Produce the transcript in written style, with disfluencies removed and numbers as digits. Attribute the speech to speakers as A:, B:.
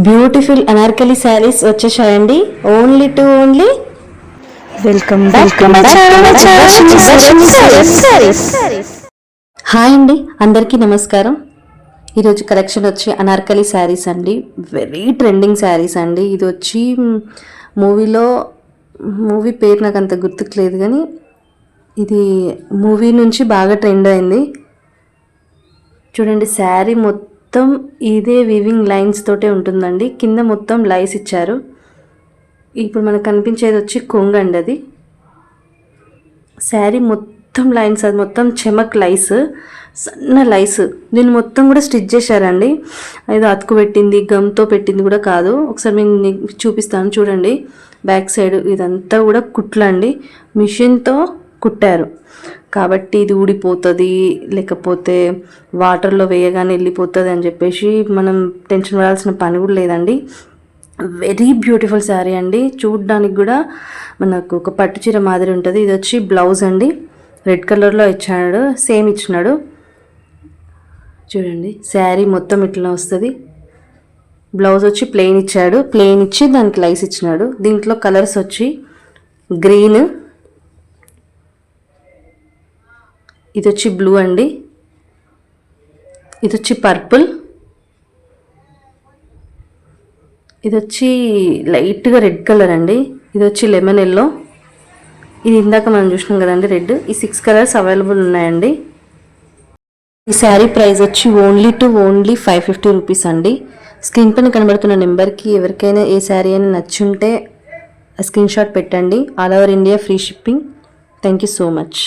A: Beautiful Anarkali saris వచ్చేసాయండి. Only welcome hi అండి, అందరికీ నమస్కారం. ఈరోజు కలెక్షన్ వచ్చి అనార్కలి శారీస్ అండి. వెరీ ట్రెండింగ్ శారీస్ అండి. ఇది వచ్చి మూవీ పేరు నాకు అంత గుర్తుకులేదు, కానీ ఇది మూవీ నుంచి బాగా ట్రెండ్ అయింది. చూడండి, శారీ మొత్తం ఇదే వీవింగ్ లైన్స్ తోటే ఉంటుందండి. కింద మొత్తం లైస్ ఇచ్చారు. ఇప్పుడు మనకు కనిపించేది వచ్చి కొంగు అండి. అది శారీ మొత్తం లైన్స్, అది మొత్తం చెమక్ లైస్, సన్న లైస్. దీన్ని మొత్తం కూడా స్టిచ్ చేశారండి. ఏదో అతుకు పెట్టింది, గమ్తో పెట్టింది కూడా కాదు. ఒకసారి నేను చూపిస్తాను చూడండి. బ్యాక్ సైడ్ ఇదంతా కూడా కుట్లండి, మిషన్తో కుట్టారు. కాబట్టి ఇది ఊడిపోతుంది, లేకపోతే వాటర్లో వేయగానే వెళ్ళిపోతుంది అని చెప్పేసి మనం టెన్షన్ పడాల్సిన పని కూడా లేదండి. వెరీ బ్యూటిఫుల్ శారీ అండి. చూడడానికి కూడా మనకు ఒక పట్టు చీర మాదిరి ఉంటుంది. ఇది వచ్చి బ్లౌజ్ అండి, రెడ్ కలర్లో ఇచ్చాడు, సేమ్ ఇచ్చినాడు. చూడండి, శారీ మొత్తం ఇట్లా వస్తుంది. బ్లౌజ్ వచ్చి ప్లెయిన్ ఇచ్చాడు, ప్లెయిన్ ఇచ్చి దానికి లైస్ ఇచ్చినాడు. దీంట్లో కలర్స్ వచ్చి గ్రీన్, ఇది వచ్చి బ్లూ అండి, ఇది వచ్చి పర్పుల్, ఇది వచ్చి లైట్గా రెడ్ కలర్ అండి, ఇది వచ్చి లెమన్ ఎల్లో, ఇది ఇందాక మనం చూసినాం కదండి రెడ్. ఈ 6 కలర్స్ అవైలబుల్ ఉన్నాయండి. ఈ శారీ ప్రైస్ వచ్చి ఓన్లీ 550 రూపీస్ అండి. స్క్రీన్ పైన కనబడుతున్న నెంబర్కి ఎవరికైనా ఏ శారీ అయినా నచ్చుంటే స్క్రీన్ షాట్ పెట్టండి. All over India free shipping. Thank you so much.